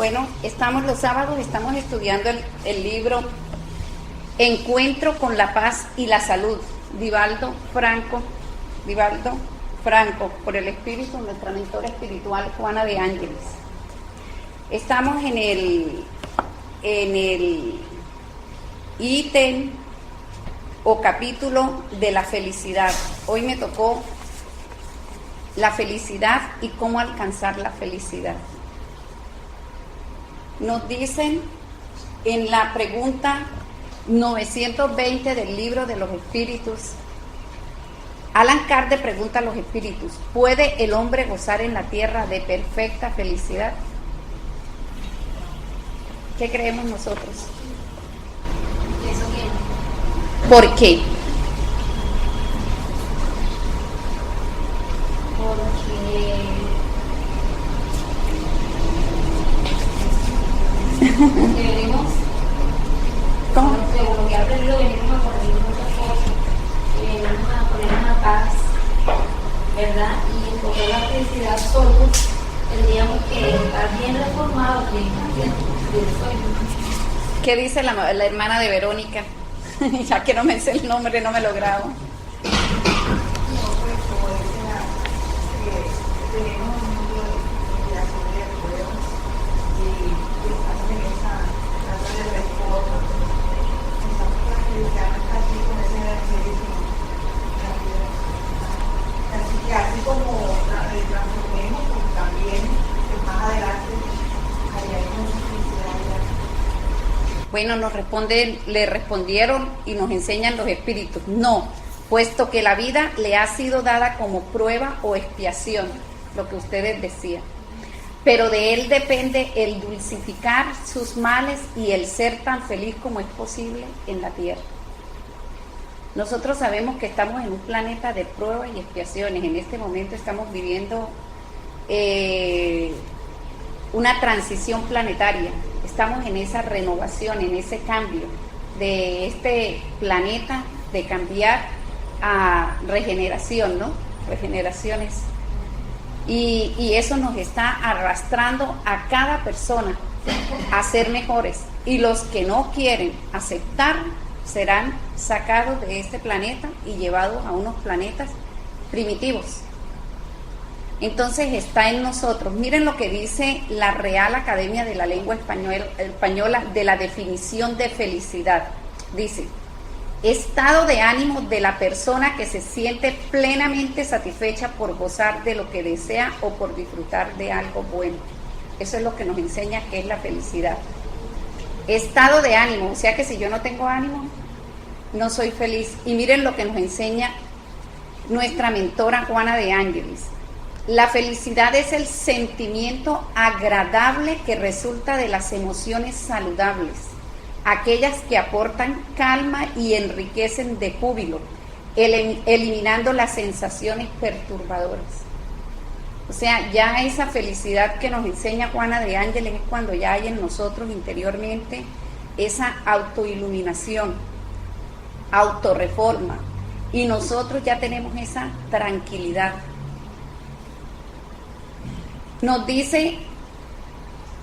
Bueno, estamos los sábados, estamos estudiando el libro Encuentro con la Paz y la Salud, Divaldo Franco, por el Espíritu, nuestra mentora espiritual Juana de Ángeles. Estamos en el ítem o capítulo de la felicidad. Hoy me tocó la felicidad y cómo alcanzar la felicidad. Nos dicen en la pregunta 920 del libro de los espíritus, Alan Kardec pregunta a los espíritus: ¿puede el hombre gozar en la tierra de perfecta felicidad? ¿Qué creemos nosotros? ¿Por qué? Porque venimos, ¿Cómo? según lo que ha aprendido, venimos a corregir muchas cosas, venimos a ponernos a paz, ¿verdad? Y encontrar la felicidad solo, tendríamos que estar bien reformados, bien cambiados. ¿Qué dice la hermana de Verónica? Ya que no me sé el nombre, no me lo grabo. Así como transformemos, pues también más adelante hallaremos felicidad. Bueno, le respondieron y nos enseñan los espíritus: no, puesto que la vida le ha sido dada como prueba o expiación, lo que ustedes decían. Pero de él depende el dulcificar sus males y el ser tan feliz como es posible en la tierra. Nosotros sabemos que estamos en un planeta de pruebas y expiaciones. En este momento estamos viviendo una transición planetaria. Estamos en esa renovación, en ese cambio de este planeta, de cambiar a regeneración, ¿no? Regeneraciones. Y eso nos está arrastrando a cada persona a ser mejores. Y los que no quieren aceptar serán sacados de este planeta y llevados a unos planetas primitivos. Entonces está en nosotros. Miren lo que dice la Real Academia de la Lengua Española de la definición de felicidad. Dice: estado de ánimo de la persona que se siente plenamente satisfecha por gozar de lo que desea o por disfrutar de algo bueno. Eso es lo que nos enseña que es la felicidad. Estado de ánimo, o sea que si yo no tengo ánimo, no soy feliz. Y miren lo que nos enseña nuestra mentora Juana de Ángeles. La felicidad es el sentimiento agradable que resulta de las emociones saludables, aquellas que aportan calma y enriquecen de júbilo, eliminando las sensaciones perturbadoras. O sea, ya esa felicidad que nos enseña Juana de Ángeles es cuando ya hay en nosotros interiormente esa autoiluminación, autorreforma, y nosotros ya tenemos esa tranquilidad. Nos dice: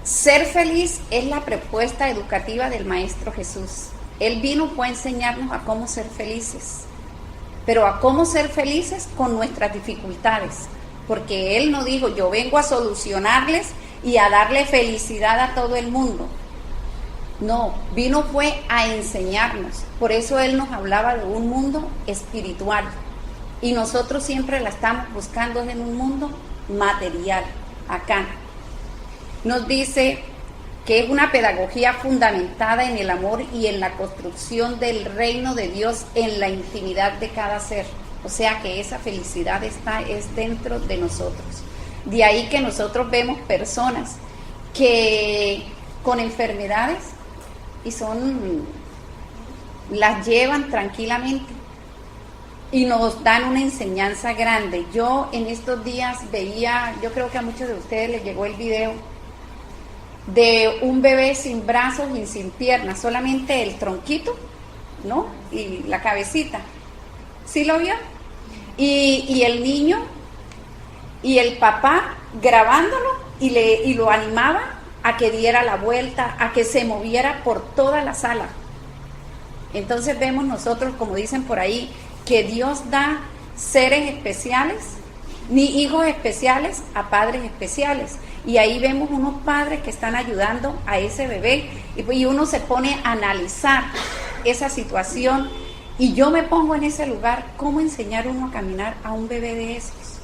ser feliz es la propuesta educativa del Maestro Jesús. Él vino fue a enseñarnos a cómo ser felices, pero a cómo ser felices con nuestras dificultades, porque Él no dijo: yo vengo a solucionarles y a darle felicidad a todo el mundo. No, vino fue a enseñarnos. Por eso Él nos hablaba de un mundo espiritual, y nosotros siempre la estamos buscando en un mundo material. Acá nos dice que es una pedagogía fundamentada en el amor y en la construcción del reino de Dios en la intimidad de cada ser. O sea que esa felicidad es dentro de nosotros. De ahí que nosotros vemos personas que con enfermedades las llevan tranquilamente y nos dan una enseñanza grande. Yo en estos días veía, yo creo que a muchos de ustedes les llegó el video de un bebé sin brazos y sin piernas, solamente el tronquito, ¿no? Y la cabecita. ¿Sí lo vio? Y el niño y el papá grabándolo y lo animaba a que diera la vuelta, a que se moviera por toda la sala. Entonces vemos nosotros, como dicen por ahí, que Dios da seres especiales, ni hijos especiales a padres especiales. Y ahí vemos unos padres que están ayudando a ese bebé y uno se pone a analizar esa situación y yo me pongo en ese lugar, ¿cómo enseñar uno a caminar a un bebé de esos?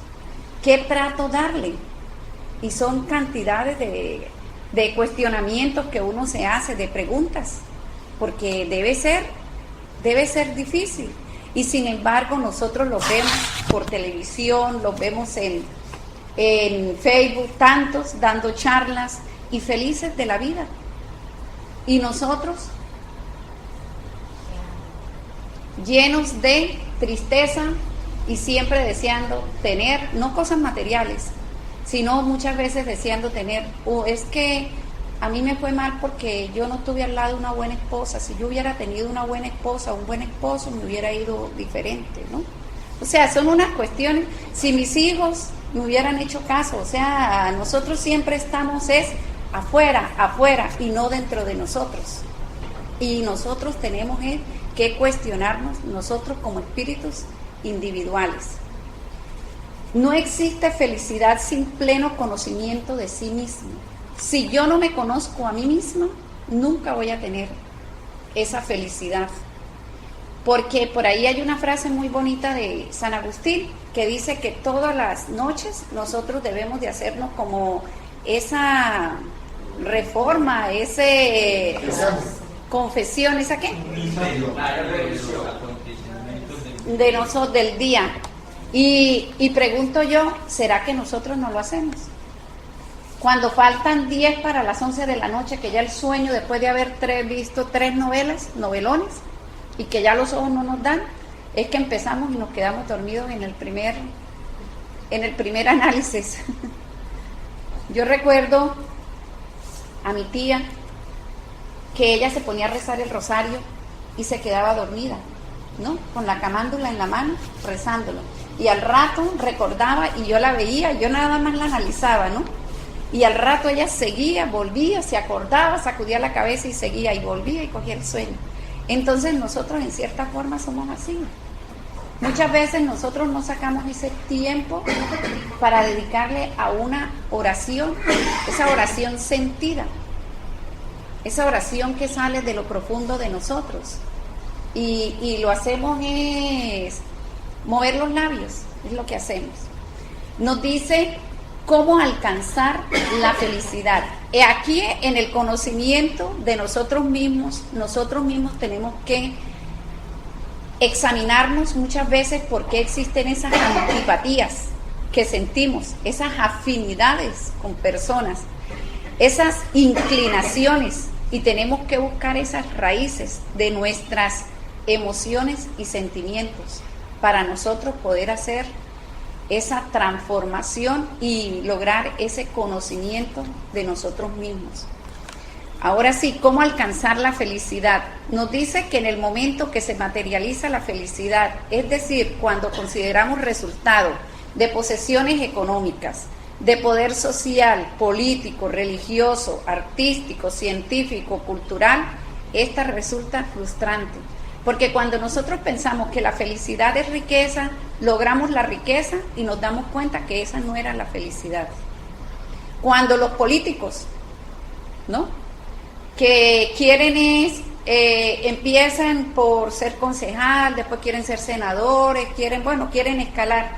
¿Qué trato darle? Y son cantidades de cuestionamientos que uno se hace, de preguntas, porque debe ser difícil. Y sin embargo nosotros los vemos por televisión, los vemos en Facebook, tantos dando charlas y felices de la vida. Y nosotros llenos de tristeza y siempre deseando tener, no cosas materiales, sino muchas veces deseando tener, es que a mí me fue mal porque yo no estuve al lado de una buena esposa. Si yo hubiera tenido una buena esposa o un buen esposo, me hubiera ido diferente, ¿no? O sea, son unas cuestiones, si mis hijos me hubieran hecho caso, o sea, nosotros siempre estamos afuera y no dentro de nosotros. Y nosotros tenemos que cuestionarnos nosotros como espíritus individuales. No existe felicidad sin pleno conocimiento de sí mismo. Si yo no me conozco a mí misma, nunca voy a tener esa felicidad. Porque por ahí hay una frase muy bonita de San Agustín que dice que todas las noches nosotros debemos de hacernos como esa reforma, confesión, ¿esa qué? De nosotros, del día. Y pregunto yo, ¿será que nosotros no lo hacemos? Cuando faltan 10 para las 11 de la noche, que ya el sueño, después de haber visto 3 novelones, y que ya los ojos no nos dan, es que empezamos y nos quedamos dormidos en el primer análisis. Yo recuerdo a mi tía que ella se ponía a rezar el rosario y se quedaba dormida, ¿no? Con la camándula en la mano, rezándolo. Y al rato recordaba y yo la veía, yo nada más la analizaba, ¿no? Y al rato ella seguía, volvía, se acordaba, sacudía la cabeza y seguía, y volvía y cogía el sueño. Entonces nosotros en cierta forma somos así. Muchas veces nosotros no sacamos ese tiempo para dedicarle a una oración, esa oración sentida, esa oración que sale de lo profundo de nosotros. Y lo hacemos es mover los labios, es lo que hacemos. Nos dice cómo alcanzar la felicidad. Aquí en el conocimiento de nosotros mismos tenemos que examinarnos muchas veces por qué existen esas antipatías que sentimos, esas afinidades con personas, esas inclinaciones, y tenemos que buscar esas raíces de nuestras emociones y sentimientos para nosotros poder hacer esa transformación y lograr ese conocimiento de nosotros mismos. Ahora sí, ¿cómo alcanzar la felicidad? Nos dice que en el momento que se materializa la felicidad, es decir, cuando consideramos resultado de posesiones económicas, de poder social, político, religioso, artístico, científico, cultural, esta resulta frustrante. Porque cuando nosotros pensamos que la felicidad es riqueza, logramos la riqueza y nos damos cuenta que esa no era la felicidad. Cuando los políticos, ¿no?, que quieren empiezan por ser concejal, después quieren ser senadores, quieren escalar,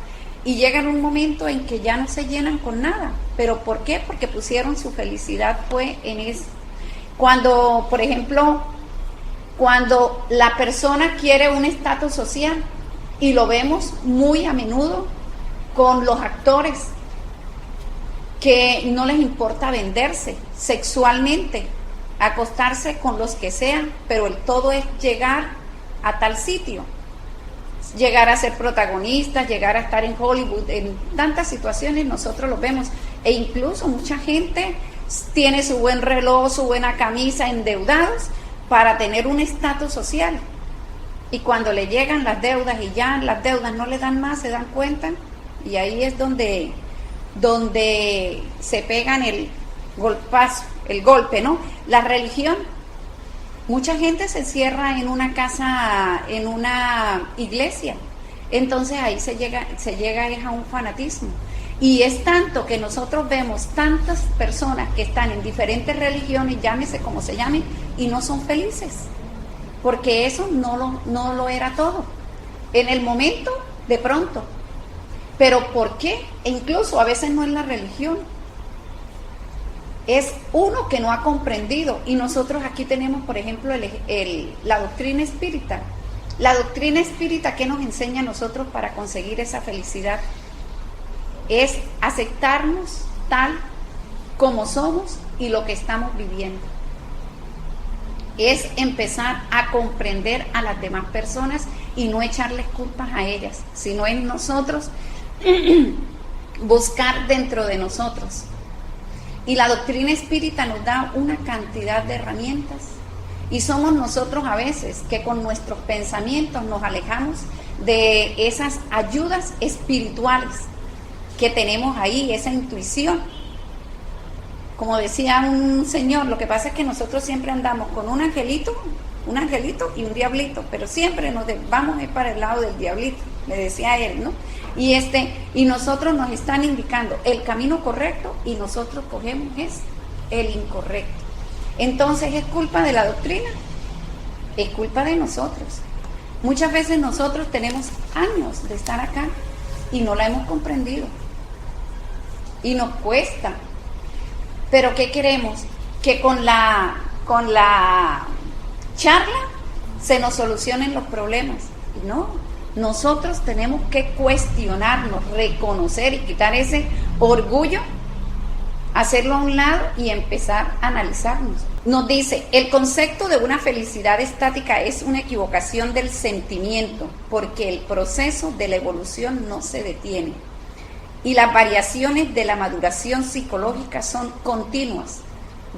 y llegan un momento en que ya no se llenan con nada. ¿Pero por qué? Porque pusieron su felicidad fue en eso. Cuando, por ejemplo, cuando la persona quiere un estatus social, y lo vemos muy a menudo con los actores que no les importa venderse sexualmente, acostarse con los que sean, pero el todo es llegar a tal sitio, llegar a ser protagonistas, llegar a estar en Hollywood. En tantas situaciones nosotros lo vemos, e incluso mucha gente tiene su buen reloj, su buena camisa, endeudados para tener un estatus social, y cuando le llegan las deudas y ya las deudas no le dan más, se dan cuenta, y ahí es donde se pegan golpazo, el golpe, ¿no? La religión, mucha gente se cierra en una casa, en una iglesia, entonces ahí se llega es a un fanatismo. Y es tanto que nosotros vemos tantas personas que están en diferentes religiones, llámese como se llamen, y no son felices, porque eso no lo era todo. En el momento, de pronto. ¿Pero por qué? E incluso a veces no es la religión, es uno que no ha comprendido. Y nosotros aquí tenemos, por ejemplo, la doctrina espírita. La doctrina espírita, ¿qué nos enseña a nosotros para conseguir esa felicidad? Es aceptarnos tal como somos y lo que estamos viviendo. Es empezar a comprender a las demás personas y no echarles culpas a ellas, sino en nosotros buscar dentro de nosotros. Y la doctrina espírita nos da una cantidad de herramientas, y somos nosotros a veces que con nuestros pensamientos nos alejamos de esas ayudas espirituales que tenemos ahí, esa intuición. Como decía un señor, lo que pasa es que nosotros siempre andamos con un angelito y un diablito, pero siempre nos vamos a ir para el lado del diablito, le decía él, ¿no? Y nosotros nos están indicando el camino correcto y nosotros cogemos el incorrecto. Entonces, ¿es culpa de la doctrina? Es culpa de nosotros. Muchas veces nosotros tenemos años de estar acá y no la hemos comprendido. Y nos cuesta. Pero ¿qué queremos? Que con la charla se nos solucionen los problemas. Y no, nosotros tenemos que cuestionarnos, reconocer y quitar ese orgullo, hacerlo a un lado y empezar a analizarnos. Nos dice, el concepto de una felicidad estática es una equivocación del sentimiento, porque el proceso de la evolución no se detiene. Y las variaciones de la maduración psicológica son continuas,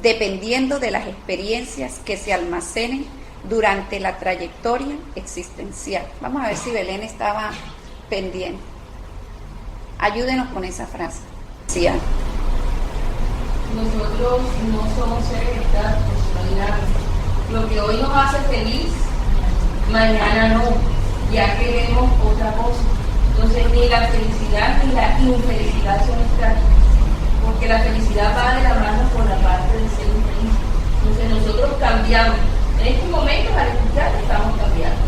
dependiendo de las experiencias que se almacenen durante la trayectoria existencial. Vamos a ver si Belén estaba pendiente. Ayúdenos con esa frase. Sí, Ana. Nosotros no somos seres estáticos, imaginamos. Lo que hoy nos hace feliz, mañana no, ya queremos otra cosa. Entonces ni la felicidad ni la infelicidad son estáticas, porque la felicidad va de la mano con la parte de ser infeliz. Entonces nosotros cambiamos. En estos momentos al escuchar estamos cambiando.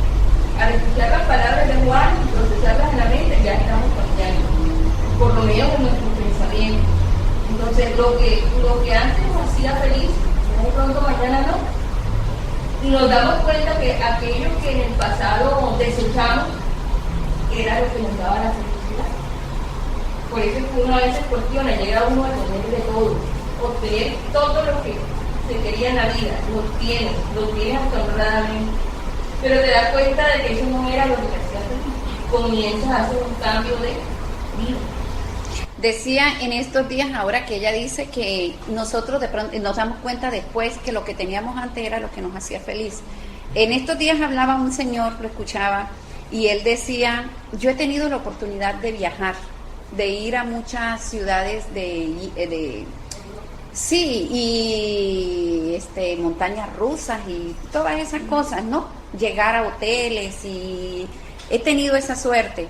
Al escuchar las palabras de Juan y procesarlas en la mente ya estamos cambiando, por lo menos en nuestros pensamientos. Entonces lo que antes nos hacía feliz, de pronto mañana no. Y nos damos cuenta que aquello que en el pasado desechamos era lo que nos daba la felicidad. Por eso es que uno a veces cuestiona, llega uno a tener de todo, obtener todo lo que se quería en la vida, lo tienes honradamente, pero te das cuenta de que eso no era lo que te hacía feliz. Comienzas a hacer un cambio de vida. Decía en estos días ahora que ella dice que nosotros de pronto nos damos cuenta después que lo que teníamos antes era lo que nos hacía feliz. En estos días hablaba un señor, lo escuchaba, y él decía, yo he tenido la oportunidad de viajar, de ir a muchas ciudades montañas rusas y todas esas cosas, ¿no? Llegar a hoteles, y he tenido esa suerte,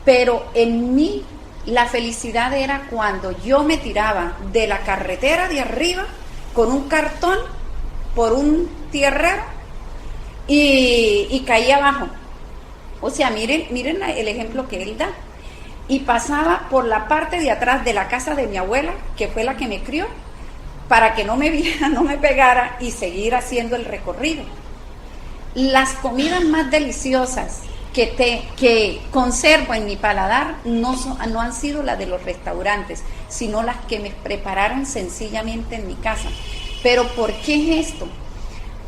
pero en mí la felicidad era cuando yo me tiraba de la carretera de arriba con un cartón por un tierrero y caía abajo. O sea, miren el ejemplo que él da. Y pasaba por la parte de atrás de la casa de mi abuela, que fue la que me crió, para que no me viera, no me pegara, y seguir haciendo el recorrido. Las comidas más deliciosas que conservo en mi paladar no han sido las de los restaurantes, sino las que me prepararon sencillamente en mi casa. ¿Pero por qué es esto?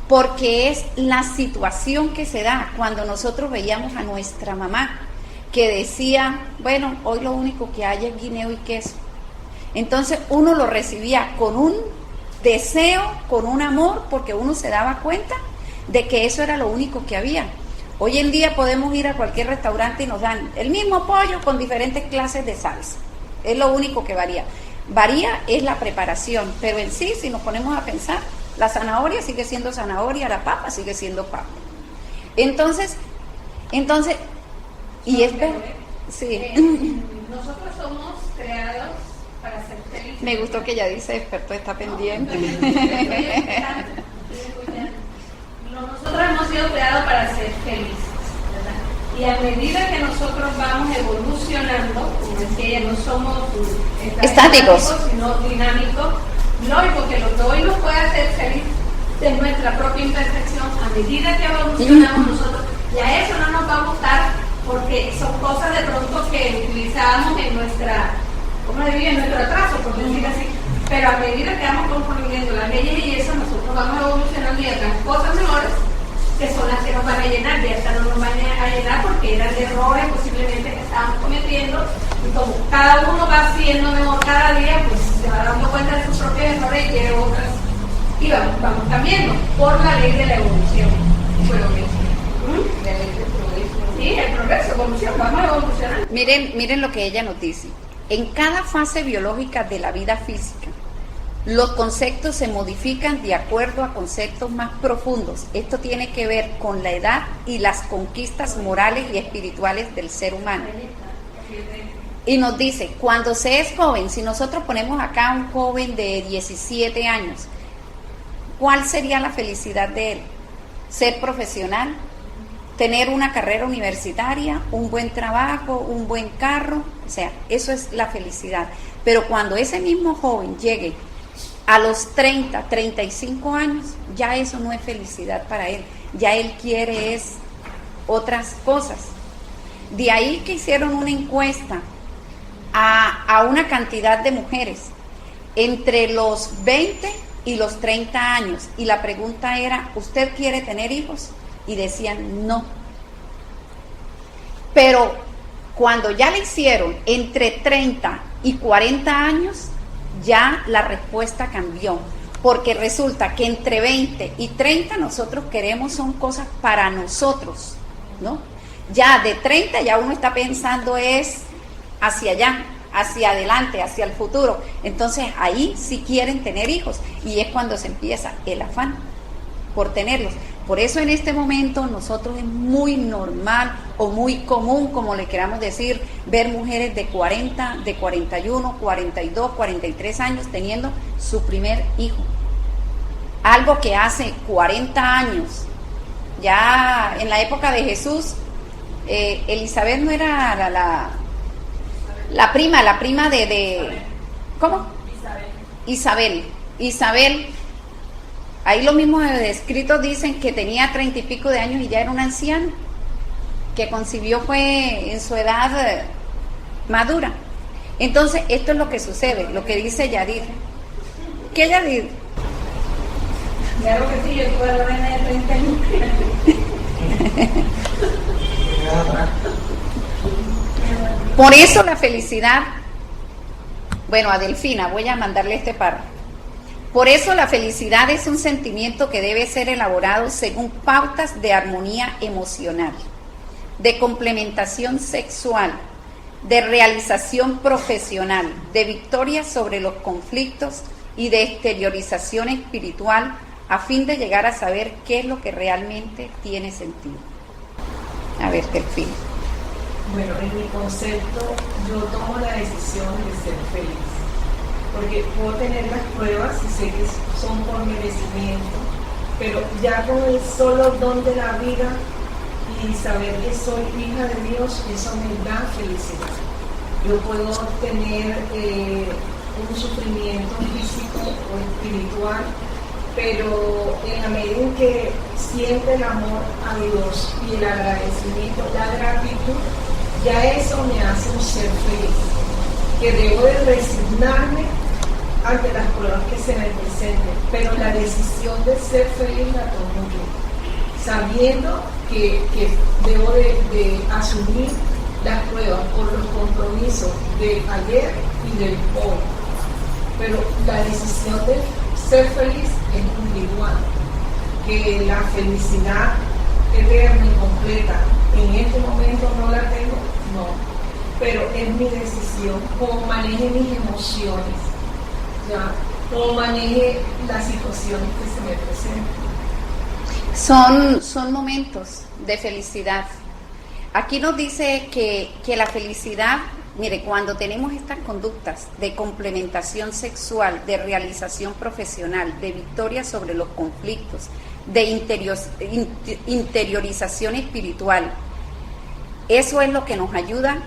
Porque es la situación que se da cuando nosotros veíamos a nuestra mamá, que decía, bueno, hoy lo único que hay es guineo y queso. Entonces uno lo recibía con un deseo, con un amor, porque uno se daba cuenta de que eso era lo único que había. Hoy en día podemos ir a cualquier restaurante y nos dan el mismo pollo con diferentes clases de salsa. Es lo único que varía. Varía es la preparación, pero en sí, si nos ponemos a pensar, la zanahoria sigue siendo zanahoria, la papa sigue siendo papa. Entonces, y es verdad, sí. Nosotros somos creados para ser felices. Me gustó que ella dice, experto está pendiente. Nosotros hemos sido creados para ser felices, ¿verdad? Y a medida que nosotros vamos evolucionando, como decía ella, no somos estáticos, sino dinámicos, lógico que lo que hoy nos puede hacer feliz de nuestra propia imperfección, a medida que evolucionamos nosotros, y a eso no nos va a gustar, porque son cosas de pronto que utilizábamos en nuestra, ¿cómo le digo?, en nuestro atraso, por decir así. Pero a medida que vamos componiendo las leyes y eso, nosotros vamos evolucionando y otras cosas mejores que son las que nos van a llenar, y hasta no nos van a llenar porque eran errores posiblemente que estábamos cometiendo, y como cada uno va siendo mejor cada día, pues se va dando cuenta de sus propios errores y quiere otras, y vamos cambiando por la ley de la evolución. La ley del progreso. Sí, el progreso, evolución, vamos a evolucionar. Miren lo que ella nos dice. En cada fase biológica de la vida física, los conceptos se modifican de acuerdo a conceptos más profundos. Esto tiene que ver con la edad y las conquistas morales y espirituales del ser humano. Y nos dice, cuando se es joven, si nosotros ponemos acá un joven de 17 años, ¿cuál sería la felicidad de él? Ser profesional, tener una carrera universitaria, un buen trabajo, un buen carro, o sea, eso es la felicidad. Pero cuando ese mismo joven llegue a los 30, 35 años, ya eso no es felicidad para él, ya él quiere es otras cosas. De ahí que hicieron una encuesta a una cantidad de mujeres entre los 20 y los 30 años, y la pregunta era, ¿usted quiere tener hijos? Y decían no. Pero cuando ya le hicieron entre 30 y 40 años, ya la respuesta cambió, porque resulta que entre 20 y 30 nosotros queremos son cosas para nosotros, ¿no? Ya de 30 ya uno está pensando es hacia allá, hacia adelante, hacia el futuro. Entonces ahí sí quieren tener hijos, y es cuando se empieza el afán por tenerlos. Por eso en este momento nosotros es muy normal o muy común, como le queramos decir, ver mujeres de 40, de 41, 42, 43 años teniendo su primer hijo. Algo que hace 40 años, ya en la época de Jesús, Elizabeth no era la prima de ¿cómo? Isabel. Ahí los mismos escritos dicen que tenía 30 y pico de años y ya era una anciana, que concibió fue en su edad madura. Entonces, esto es lo que sucede, lo que dice Yadir. ¿Qué Yadir? Claro que sí, yo tuve la reina de 30 años. Por eso la felicidad, bueno, a Delfina, voy a mandarle este párrafo. Por eso la felicidad es un sentimiento que debe ser elaborado según pautas de armonía emocional, de complementación sexual, de realización profesional, de victoria sobre los conflictos y de exteriorización espiritual, a fin de llegar a saber qué es lo que realmente tiene sentido. A ver, Delfina. Bueno, en mi concepto, yo tomo la decisión de ser feliz. Porque puedo tener las pruebas y sé que son por merecimiento, pero ya con el solo don de la vida y saber que soy hija de Dios, eso me da felicidad. Yo puedo tener un sufrimiento físico o espiritual, pero en la medida en que siente el amor a Dios y el agradecimiento, la gratitud, ya eso me hace un ser feliz, que debo de resignarme ante las pruebas que se me presenten, pero la decisión de ser feliz la tomo yo, sabiendo que debo de asumir las pruebas por los compromisos de ayer y del hoy, pero la decisión de ser feliz es individual, que la felicidad eterna y completa en este momento no la tengo, no, pero es mi decisión, cómo maneje mis emociones, ya cómo maneje las situaciones que se me presentan. Son momentos de felicidad. Aquí nos dice que la felicidad, mire, cuando tenemos estas conductas de complementación sexual, de realización profesional, de victoria sobre los conflictos, de interiorización espiritual, eso es lo que nos ayuda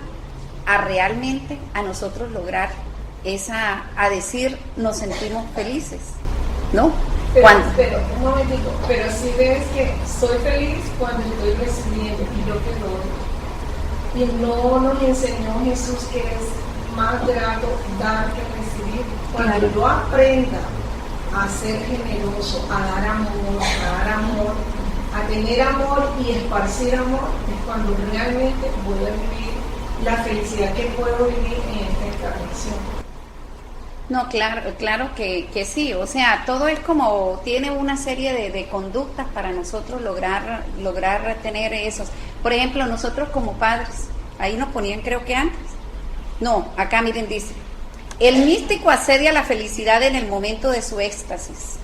a realmente a nosotros lograr a decir nos sentimos felices, ¿no? Pero un momentito, pero si ves que soy feliz cuando estoy recibiendo y yo que doy. Y no nos enseñó Jesús que es más grato dar que recibir. Cuando yo aprenda a ser generoso, a dar amor, a tener amor y esparcir amor, es cuando realmente voy a vivir la felicidad que puedo vivir en esta encarnación. No, claro que sí, o sea, todo es como, tiene una serie de conductas para nosotros lograr tener esos. Por ejemplo, nosotros como padres, ahí nos ponían creo que antes, no, acá miren dice, el místico asedia la felicidad en el momento de su éxtasis.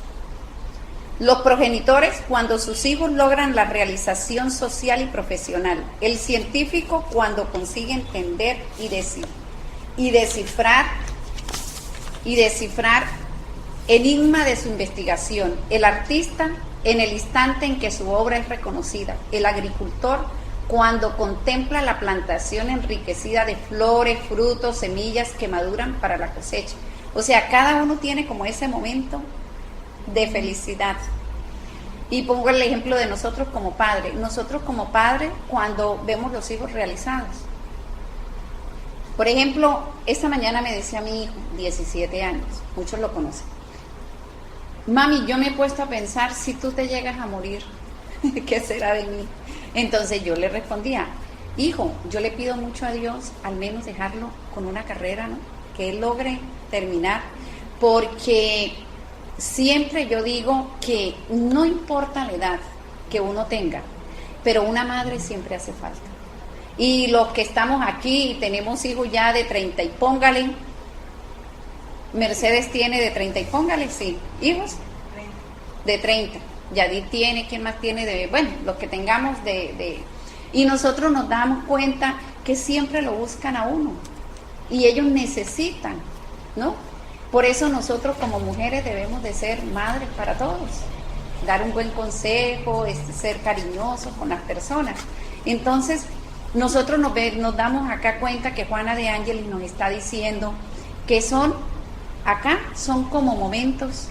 Los progenitores cuando sus hijos logran la realización social y profesional. El científico cuando consigue entender y descifrar enigma de su investigación, el artista en el instante en que su obra es reconocida, el agricultor cuando contempla la plantación enriquecida de flores, frutos, semillas que maduran para la cosecha. O sea, cada uno tiene como ese momento de felicidad. Y pongo el ejemplo de nosotros como padres. Nosotros como padres cuando vemos los hijos realizados. Por ejemplo, esta mañana me decía mi hijo, 17 años, muchos lo conocen. Mami, yo me he puesto a pensar, si tú te llegas a morir, ¿qué será de mí? Entonces yo le respondía, hijo, yo le pido mucho a Dios, al menos dejarlo con una carrera, ¿no? Que él logre terminar, porque siempre yo digo que no importa la edad que uno tenga, pero una madre siempre hace falta. Y los que estamos aquí y tenemos hijos ya de 30 y póngale, Mercedes tiene de 30 y póngale, sí, hijos de 30, Yadid tiene, ¿quién más tiene? Bueno, los que tengamos y nosotros nos damos cuenta que siempre lo buscan a uno y ellos necesitan, ¿no? Por eso nosotros como mujeres debemos de ser madres para todos, dar un buen consejo, ser cariñosos con las personas. Entonces, nosotros nos damos acá cuenta que Juana de Ángeles nos está diciendo que son como momentos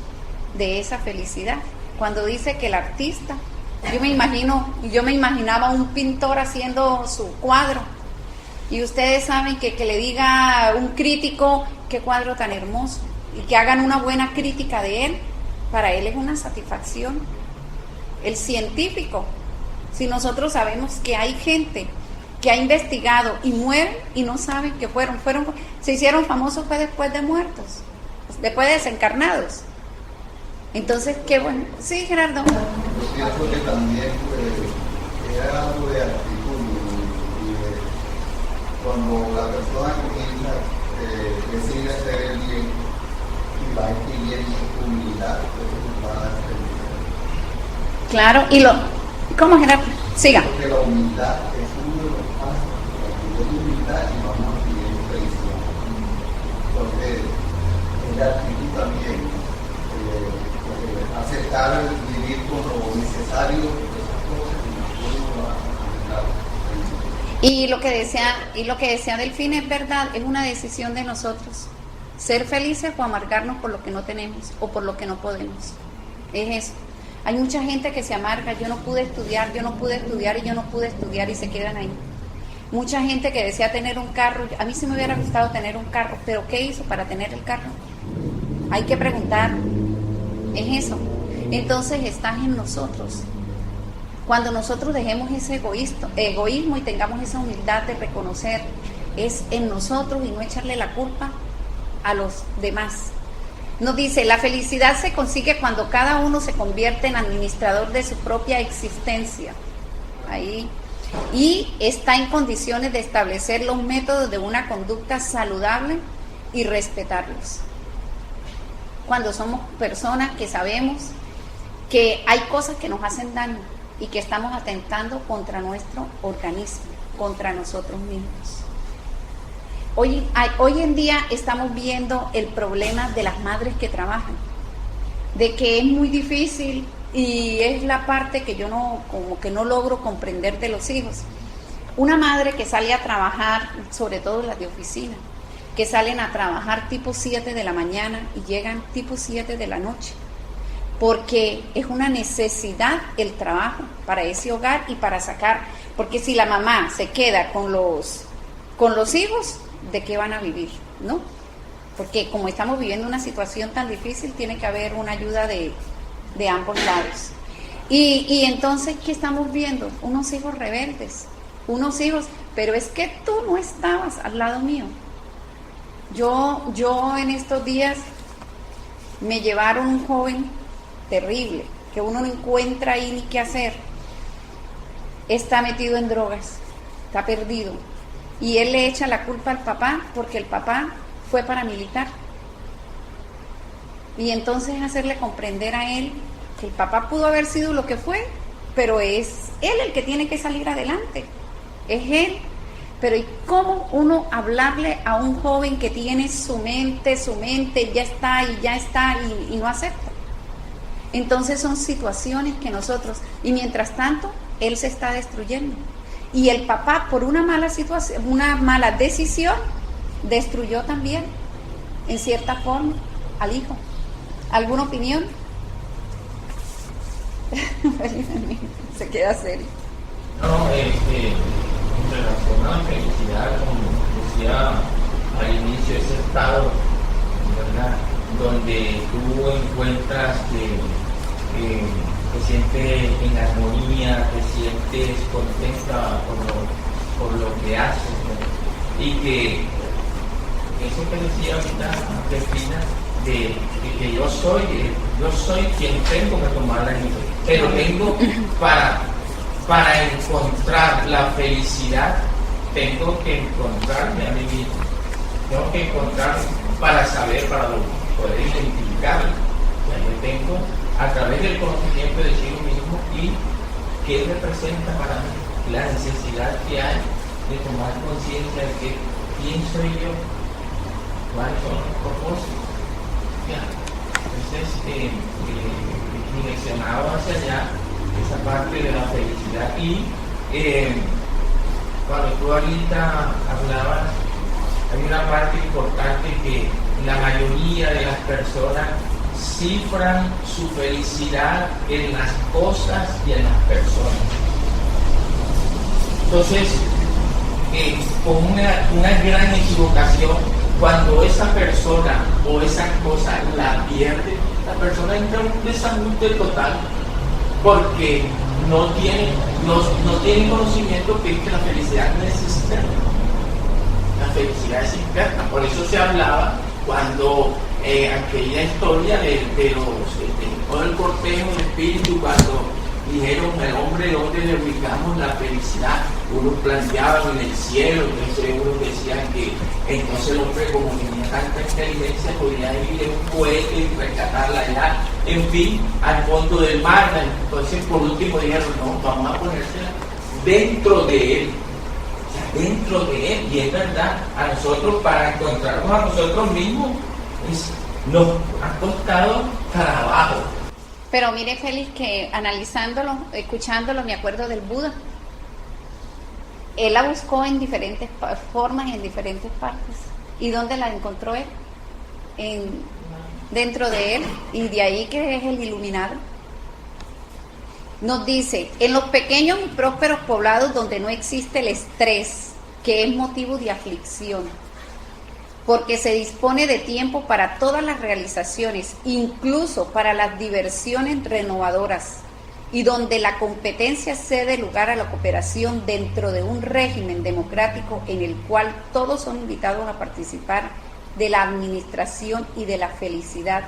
de esa felicidad. Cuando dice que el artista, yo me imaginaba un pintor haciendo su cuadro, y ustedes saben que le diga a un crítico qué cuadro tan hermoso, y que hagan una buena crítica de él, para él es una satisfacción. El científico, si nosotros sabemos que hay gente que ha investigado y mueren y no saben que se hicieron famosos fue después de muertos, después de desencarnados. Entonces, qué bueno. Sí, Gerardo. Yo pienso que también era algo de actitud, cuando la persona comienza decide hacer el bien y va adquiriendo humildad, pues va a dar felicidad. Claro, ¿cómo, Gerardo? Siga. Porque la humildad es uno de los pasos, la humildad y vamos adquiriendo felicidad. Entonces, es la actitud también. Aceptar vivir con lo necesario, esas cosas y lo que decía Delfín es verdad, es una decisión de nosotros, ser felices o amargarnos por lo que no tenemos o por lo que no podemos. Es eso. Hay mucha gente que se amarga, yo no pude estudiar y se quedan ahí. Mucha gente que desea tener un carro, a mí sí me hubiera gustado tener un carro, pero ¿qué hizo para tener el carro? Hay que preguntar. Es eso. Entonces está en nosotros. Cuando nosotros dejemos ese egoísmo y tengamos esa humildad de reconocer, es en nosotros y no echarle la culpa a los demás. Nos dice, la felicidad se consigue cuando cada uno se convierte en administrador de su propia existencia. Ahí. Y está en condiciones de establecer los métodos de una conducta saludable y respetarlos. cuando somos personas que sabemos que hay cosas que nos hacen daño y que estamos atentando contra nuestro organismo, contra nosotros mismos. Hoy en día estamos viendo el problema de las madres que trabajan, de que es muy difícil, y es la parte que yo como que no logro comprender de los hijos. Una madre que sale a trabajar, sobre todo las de oficina, que salen a trabajar tipo 7 de la mañana y llegan tipo 7 de la noche, porque es una necesidad el trabajo para ese hogar y para sacar, porque si la mamá se queda con los hijos, ¿de qué van a vivir? ¿No? Porque como estamos viviendo una situación tan difícil, tiene que haber una ayuda de ambos lados. Y entonces, ¿qué estamos viendo? Unos hijos rebeldes, unos hijos, pero es que tú no estabas al lado mío. Yo en estos días me llevaron un joven terrible, que uno no encuentra ahí ni qué hacer. Está metido en drogas, está perdido. Y él le echa la culpa al papá porque el papá fue paramilitar. Y entonces hacerle comprender a él que el papá pudo haber sido lo que fue, pero es él el que tiene que salir adelante, es él. Pero ¿y cómo uno hablarle a un joven que tiene su mente ya está y no acepta? Entonces son situaciones que nosotros, y mientras tanto, él se está destruyendo. Y el papá, por una mala situación, una mala decisión, destruyó también, en cierta forma, al hijo. ¿Alguna opinión? Se queda serio. No, en relación a la felicidad, como decía al inicio, ese estado, ¿verdad?, donde tú encuentras que te sientes en armonía, te sientes contenta por lo que haces, ¿no? Y que eso que decía ahorita Cristina, de que yo soy quien tengo que tomar la decisión, pero tengo para encontrar la felicidad, tengo que encontrarme a mí mismo, tengo que encontrarme para saber, para poder identificarlo. Ya yo tengo a través del conocimiento de sí mismo y qué representa para mí la necesidad que hay de tomar conciencia de que quién soy yo, cuáles son los propósitos. Ya. Entonces, mencionaba hacia allá esa parte de la felicidad y cuando tú ahorita hablabas, hay una parte importante que la mayoría de las personas cifran su felicidad en las cosas y en las personas. Entonces, con una gran equivocación, cuando esa persona o esa cosa la pierde, la persona entra en un desajuste total, porque no tiene conocimiento que la felicidad no es externa. La felicidad es interna. Por eso se hablaba cuando aquella historia de todo el cortejo de espíritu, cuando dijeron al hombre dónde le ubicamos la felicidad, unos planteaban en el cielo, entonces unos decían que entonces el hombre, como tenía tanta inteligencia, podía ir en un cohete y rescatarla allá, en fin, al fondo del mar. Entonces por último dijeron, no, vamos a ponérsela dentro de él, o sea, dentro de él. Y es verdad, a nosotros, para encontrarnos a nosotros mismos, nos ha costado trabajo. Pero mire, Félix, que analizándolo, escuchándolo, me acuerdo del Buda. Él la buscó en diferentes formas, en diferentes partes. ¿Y dónde la encontró él? Dentro de él, y de ahí que es el iluminado. Nos dice, en los pequeños y prósperos poblados donde no existe el estrés, que es motivo de aflicción, porque se dispone de tiempo para todas las realizaciones, incluso para las diversiones renovadoras, y donde la competencia cede lugar a la cooperación dentro de un régimen democrático en el cual todos son invitados a participar de la administración y de la felicidad,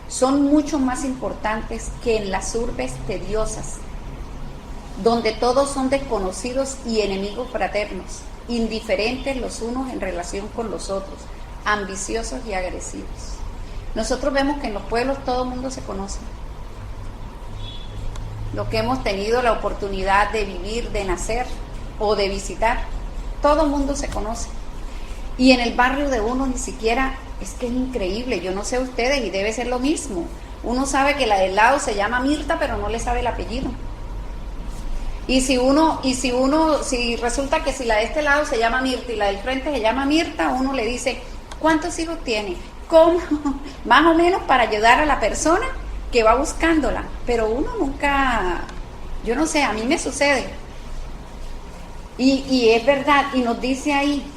son mucho más importantes que en las urbes tediosas, donde todos son desconocidos y enemigos fraternos, indiferentes los unos en relación con los otros, ambiciosos y agresivos. Nosotros vemos que en los pueblos todo el mundo se conoce. Los que hemos tenido la oportunidad de vivir, de nacer o de visitar, todo el mundo se conoce. Y en el barrio de uno ni siquiera, es que es increíble, yo no sé ustedes y debe ser lo mismo. Uno sabe que la del lado se llama Mirta, pero no le sabe el apellido. Y si resulta que si la de este lado se llama Mirta y la del frente se llama Mirta, uno le dice, ¿cuántos hijos tiene? ¿Cómo? Más o menos para ayudar a la persona que va buscándola. Pero uno nunca, yo no sé, a mí me sucede. Y es verdad, y nos dice ahí,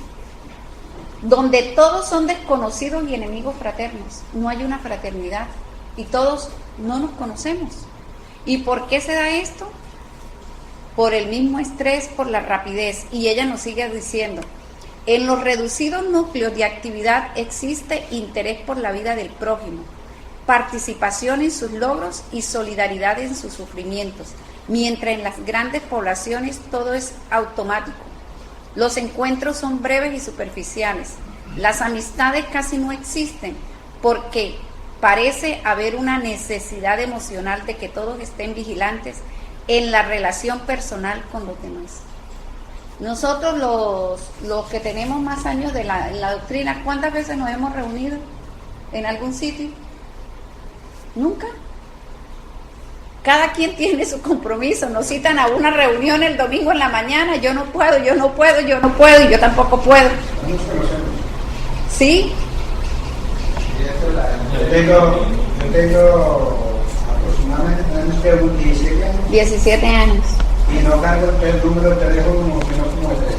donde todos son desconocidos y enemigos fraternos, no hay una fraternidad y todos no nos conocemos. ¿Y por qué se da esto? Por el mismo estrés, por la rapidez. Y ella nos sigue diciendo, en los reducidos núcleos de actividad existe interés por la vida del prójimo, participación en sus logros y solidaridad en sus sufrimientos, mientras en las grandes poblaciones todo es automático. Los encuentros son breves y superficiales. Las amistades casi no existen porque parece haber una necesidad emocional de que todos estén vigilantes en la relación personal con los demás. Nosotros los que tenemos más años en la doctrina, ¿cuántas veces nos hemos reunido en algún sitio? Nunca. Cada quien tiene su compromiso, nos citan a una reunión el domingo en la mañana, yo no puedo, y yo tampoco puedo. ¿Sí? Yo tengo aproximadamente, tenemos que unos 17 años. 17 años. Y no cargo el número de teléfono, sino como el 3.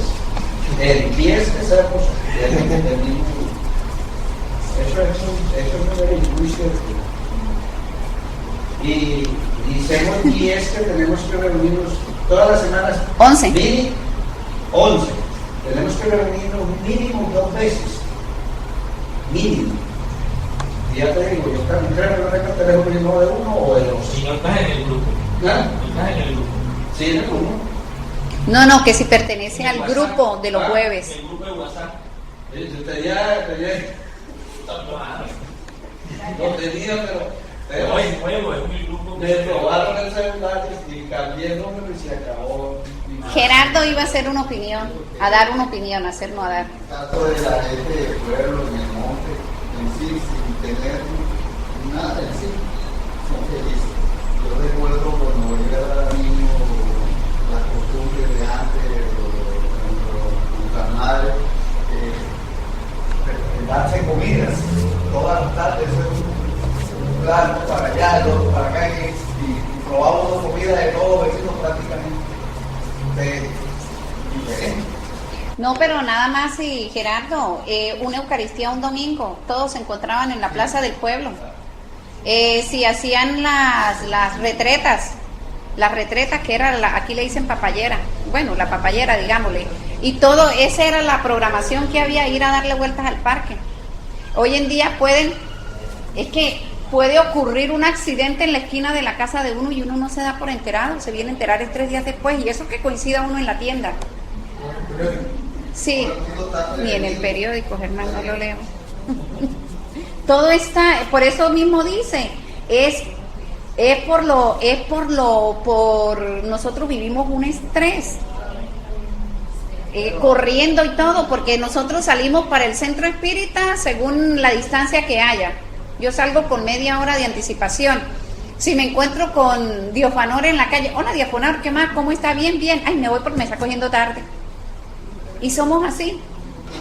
El 10 que seamos, ya que entendimos. Eso es muy cierto. Y somos 10 que tenemos que reunirnos todas las semanas. 11. Mínimo 11. Tenemos que reunirnos mínimo 2 veces. Mínimo. Y ya te digo, yo también creo que no tengo el teléfono mismo de uno o de dos. Si no estás en el grupo. ¿Ah? No estás en el grupo. Sí, en el grupo. No, que si pertenece al grupo de los jueves. El grupo de WhatsApp. Yo tenía, pero No es nuevo, es un grupo. me robaron el celular y cambié el número y se acabó. Gerardo iba a hacer una opinión, a dar una opinión, a hacer no a dar. El caso de la gente del pueblo, en el monte, en sí, sin tener nada en sí, son felices. Yo recuerdo cuando yo era niño, las costumbres de antes, nuestras madres, darse comidas todas las tardes, un plato para allá, el otro para acá, y probábamos comida de todos los vecinos prácticamente. Diferente. No, pero nada más, y Gerardo, una Eucaristía un domingo, todos se encontraban en la plaza del pueblo. Si hacían las retretas que era, aquí le dicen papayera, bueno, la papayera, digámosle, y todo, esa era la programación que había, ir a darle vueltas al parque. Hoy en día puede ocurrir un accidente en la esquina de la casa de uno y uno no se da por enterado, se viene a enterar 3 días después, y eso que coincida uno en la tienda. Sí, ni en el periódico, Germán, no lo leo. Todo está, por eso mismo dice, por nosotros vivimos un estrés, corriendo y todo, porque nosotros salimos para el centro espírita según la distancia que haya. Yo salgo con media hora de anticipación. Si me encuentro con Diofanor en la calle, hola Diofanor, ¿qué más? ¿Cómo está? Bien, ay, me voy porque me está cogiendo tarde. Y somos así.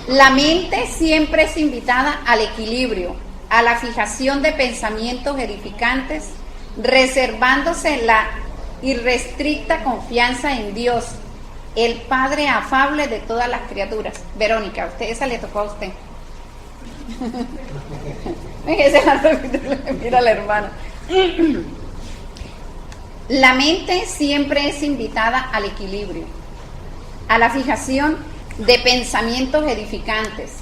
La mente siempre es invitada al equilibrio, a la fijación de pensamientos edificantes, reservándose la irrestricta confianza en Dios, el Padre afable de todas las criaturas. Verónica, esa le tocó a usted. Mira la hermana. La mente siempre es invitada al equilibrio, a la fijación de pensamientos edificantes,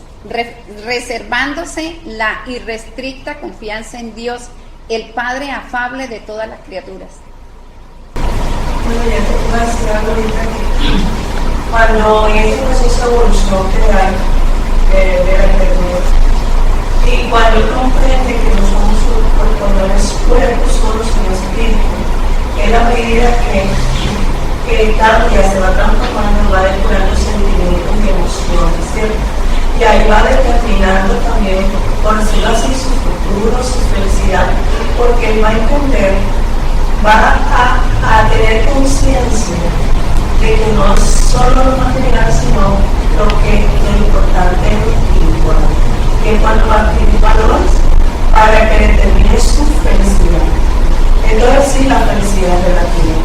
reservándose la irrestricta confianza en Dios, el Padre afable de todas las criaturas. Bueno, ya te puedo decir algo ahorita que cuando en este proceso de evolución general de la criatura, y cuando comprende que medida que cambia, se va transformando, va depurando sentimientos y emociones, ¿cierto? Y ahí va determinando también, por decirlo así, su futuro, su felicidad, porque él va a entender, va a tener conciencia de que no es solo lo material, sino lo importante es lo espiritual, que cuando va a adquirir valores para que determine su felicidad. Entonces sí, la felicidad es relativa.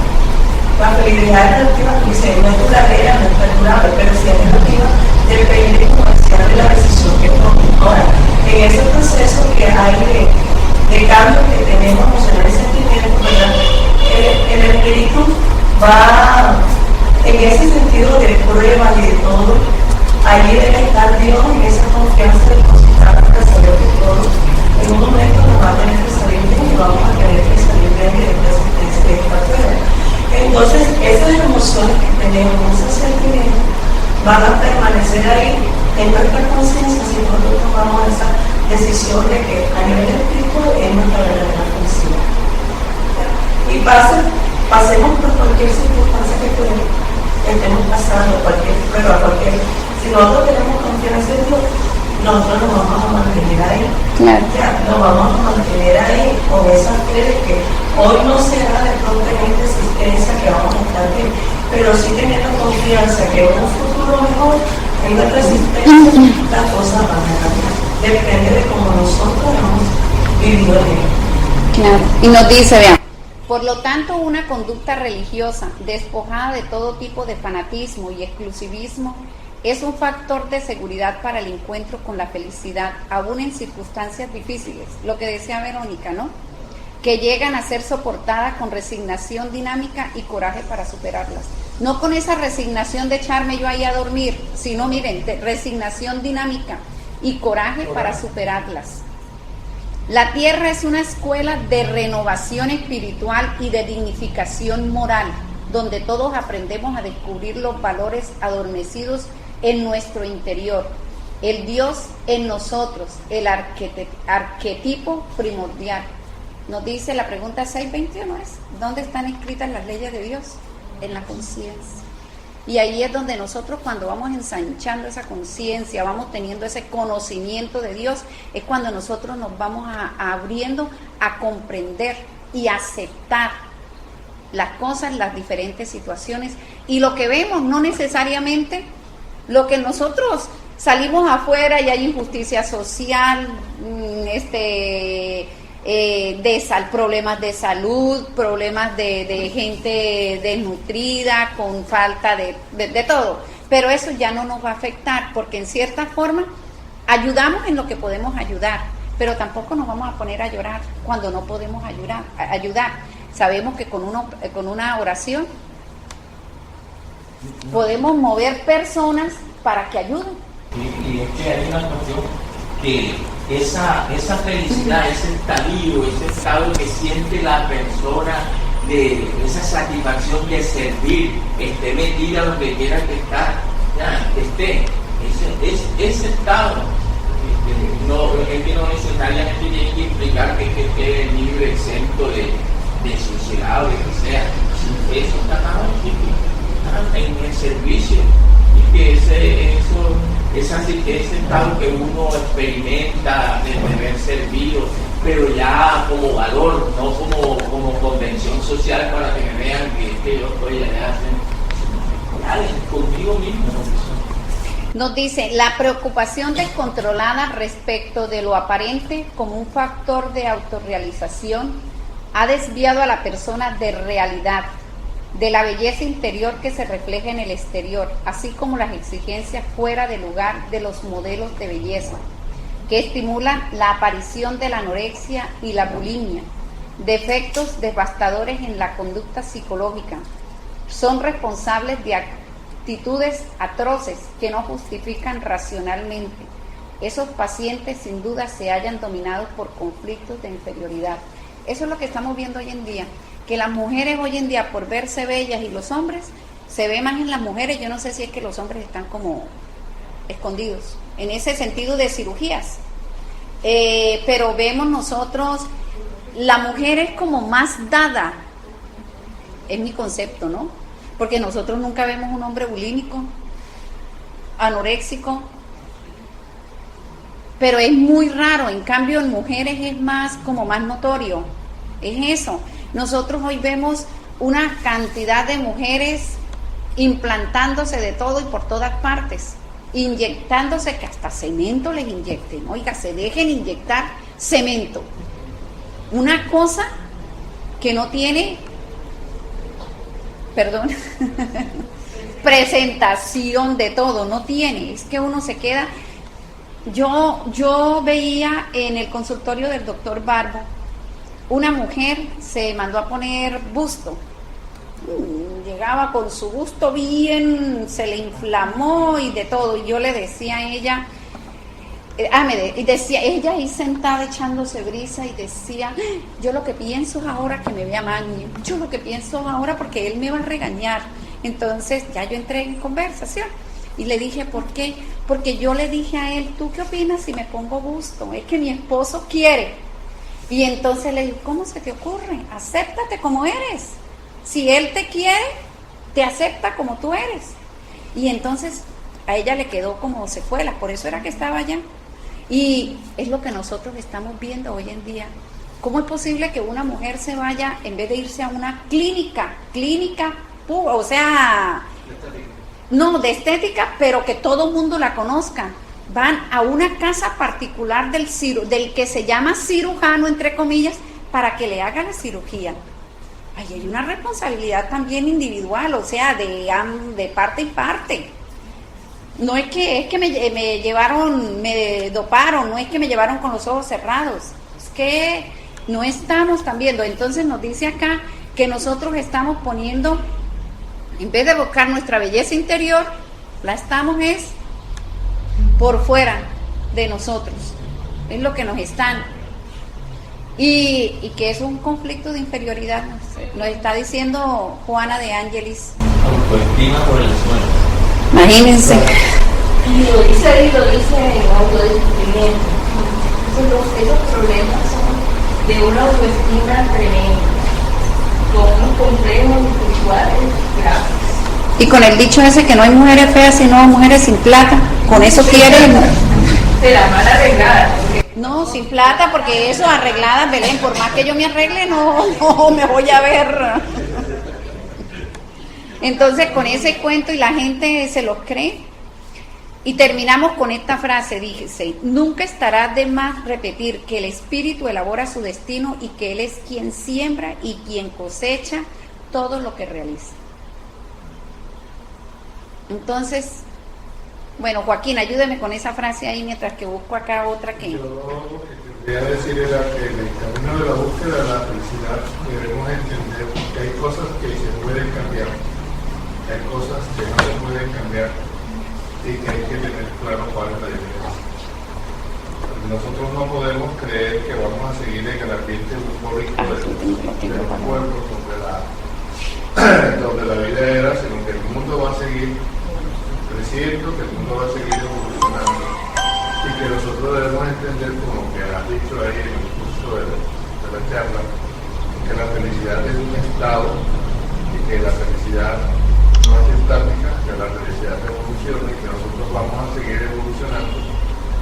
La felicidad es relativa, dice, no es duradera, no es perdurable, pero si es relativa, depende, como decía, de la decisión que tome. Ahora, en ese proceso que hay de cambio que tenemos emocionales y sentimientos, ¿verdad? El espíritu va en ese sentido de prueba y de todo. Allí debe estar Dios en esa confianza depositada para saber que todo en un momento nos va a tener que salir bien y vamos a tener que salir bien de esta prueba. Entonces, esas emociones que tenemos, esos sentimientos, van a permanecer ahí en nuestra conciencia si nosotros tomamos esa decisión de que a nivel espiritual es nuestra verdadera felicidad. Y pasemos por cualquier circunstancia que estemos pasando, cualquier prueba, si nosotros tenemos confianza en Dios, nosotros nos vamos a mantener ahí. Claro. Ya, nos vamos a mantener ahí con esa fe de que hoy no será de pronto en esta existencia que vamos a estar bien, pero sí teniendo confianza que en un futuro mejor, en nuestra existencia, las cosas van a cambiar. Depende de cómo nosotros hemos vivido en ella. Claro. Y nos dice, vean, por lo tanto, una conducta religiosa despojada de todo tipo de fanatismo y exclusivismo es un factor de seguridad para el encuentro con la felicidad, aún en circunstancias difíciles, lo que decía Verónica, ¿no? Que llegan a ser soportadas con resignación dinámica y coraje para superarlas. No con esa resignación de echarme yo ahí a dormir, sino, miren, de resignación dinámica y coraje para superarlas. La tierra es una escuela de renovación espiritual y de dignificación moral, donde todos aprendemos a descubrir los valores adormecidos en nuestro interior, el Dios en nosotros, el arquetipo primordial. Nos dice la pregunta 621, ¿dónde están escritas las leyes de Dios? En la conciencia. Y ahí es donde nosotros, cuando vamos ensanchando esa conciencia, vamos teniendo ese conocimiento de Dios, es cuando nosotros nos vamos abriendo a comprender y aceptar las cosas, las diferentes situaciones, y lo que vemos no necesariamente lo que nosotros salimos afuera y hay injusticia social, problemas de salud, problemas de gente desnutrida, con falta de todo, pero eso ya no nos va a afectar, porque en cierta forma ayudamos en lo que podemos ayudar, pero tampoco nos vamos a poner a llorar cuando no podemos ayudar. Sabemos que con una oración podemos mover personas para que ayuden. Y es que hay una cuestión que esa felicidad, ese estadio, ese estado que siente la persona, de esa satisfacción de servir, esté metida donde quiera que esté, ese estado, es que no necesariamente tiene que implicar que esté libre, exento de suciedad o de que sea. Eso está en el servicio, y que ese estado que uno experimenta de ver servido, pero ya como valor, no como convención social para que me vean que yo estoy allá contigo mismo. Nos dice, la preocupación descontrolada respecto de lo aparente como un factor de autorrealización ha desviado a la persona de realidad, de la belleza interior que se refleja en el exterior, así como las exigencias fuera de lugar de los modelos de belleza, que estimulan la aparición de la anorexia y la bulimia, defectos devastadores en la conducta psicológica. Son responsables de actitudes atroces que no justifican racionalmente. Esos pacientes sin duda se hallan dominados por conflictos de inferioridad. Eso es lo que estamos viendo hoy en día, que las mujeres hoy en día, por verse bellas, y los hombres, se ve más en las mujeres. Yo no sé si es que los hombres están como escondidos en ese sentido de cirugías, pero vemos nosotros, la mujer es como más dada es mi concepto, ¿no? Porque nosotros nunca vemos un hombre bulímico, anoréxico, pero es muy raro. En cambio en mujeres es más notorio, es eso. Nosotros hoy vemos una cantidad de mujeres implantándose de todo y por todas partes, inyectándose, que hasta cemento les inyecten, oiga, se dejen inyectar cemento, una cosa que no tiene, perdón, presentación de todo, no tiene, es que uno se queda. Yo veía en el consultorio del doctor Barbo, una mujer se mandó a poner busto, llegaba con su busto bien, se le inflamó y de todo, y yo le decía a ella, y decía, ella ahí sentada echándose brisa y decía, yo lo que pienso es ahora que me vea Magni, yo lo que pienso ahora porque él me va a regañar. Entonces ya yo entré en conversación y le dije, ¿por qué? Porque yo le dije a él, ¿tú qué opinas si me pongo busto? Es que mi esposo quiere. Y entonces le digo, ¿cómo se te ocurre? Acéptate como eres. Si él te quiere, te acepta como tú eres. Y entonces a ella le quedó como secuelas, por eso era que estaba allá. Y es lo que nosotros estamos viendo hoy en día. ¿Cómo es posible que una mujer se vaya, en vez de irse a una clínica, o sea, no de estética, pero que todo el mundo la conozca? Van a una casa particular del que se llama cirujano, entre comillas, para que le haga la cirugía. Ahí hay una responsabilidad también individual, o sea, de parte y parte. No es que me llevaron, me doparon, no es que me llevaron con los ojos cerrados, es que no estamos tan viendo. Entonces nos dice acá que nosotros estamos poniendo, en vez de buscar nuestra belleza interior, la estamos por fuera de nosotros, es lo que nos están, y que es un conflicto de inferioridad, nos está diciendo Juana de Ángelis. Autoestima por el suelo. Imagínense. Y lo dice en autodescubrimiento. Esos problemas son de una autoestima tremenda, con unos complejos espirituales graves. Y con el dicho ese que no hay mujeres feas sino mujeres sin plata, con eso quieren. De la mala arreglada. No, sin plata, porque eso arreglada, Belén, por más que yo me arregle, no me voy a ver. Entonces con ese cuento y la gente se los cree. Y terminamos con esta frase, dice, nunca estará de más repetir que el espíritu elabora su destino y que él es quien siembra y quien cosecha todo lo que realiza. Entonces, bueno, Joaquín, ayúdeme con esa frase ahí mientras que busco acá otra que... Yo lo que quería decir era que en el camino de la búsqueda de la felicidad debemos entender que hay cosas que se pueden cambiar, hay cosas que no se pueden cambiar y que hay que tener claro cuál es la diferencia. Nosotros no podemos creer que vamos a seguir en el ambiente eufórico de los pueblos donde la vida era, sino que el mundo va a seguir creciendo, que el mundo va a seguir evolucionando y que nosotros debemos entender, como que has dicho ahí en el curso de la charla, que la felicidad es un estado y que la felicidad no es estática, que la felicidad evoluciona y que nosotros vamos a seguir evolucionando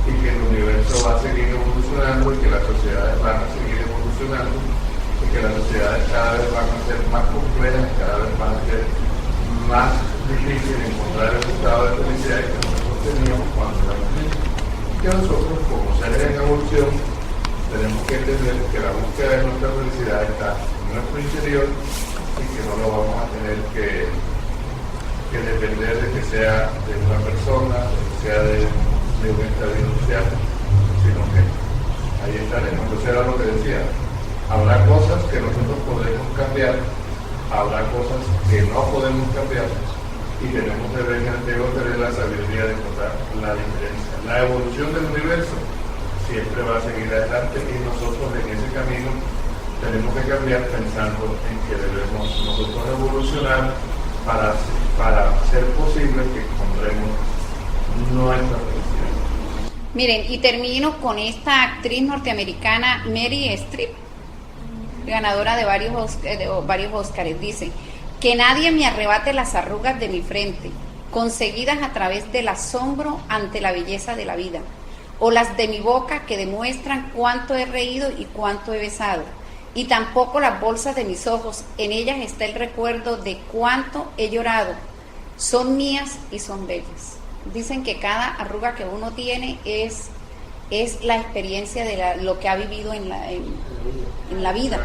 y que el universo va a seguir evolucionando y que las sociedades van a seguir evolucionando y que las sociedades cada vez van a ser más complejas, cada vez van a ser más difícil encontrar el estado de felicidad que nosotros teníamos cuando éramos niños. Que nosotros, como seres en evolución, tenemos que entender que la búsqueda de nuestra felicidad está en nuestro interior y que no lo vamos a tener que depender de que sea de una persona, de que sea de un estadio social, sino que ahí estaremos. Entonces era lo que decía, habrá cosas que nosotros podemos cambiar, habrá cosas que no podemos cambiar y tenemos que tener la sabiduría de encontrar la diferencia. La evolución del universo siempre va a seguir adelante y nosotros en ese camino tenemos que cambiar pensando en que debemos nosotros evolucionar para hacer posible que encontremos nuestra felicidad. Miren, y termino con esta actriz norteamericana Mary Streep, ganadora de varios Óscares. Dice, Que nadie me arrebate las arrugas de mi frente, conseguidas a través del asombro ante la belleza de la vida, o las de mi boca que demuestran cuánto he reído y cuánto he besado, y tampoco las bolsas de mis ojos, en ellas está el recuerdo de cuánto he llorado, son mías y son bellas. Dicen que cada arruga que uno tiene es la experiencia de lo que ha vivido en la vida.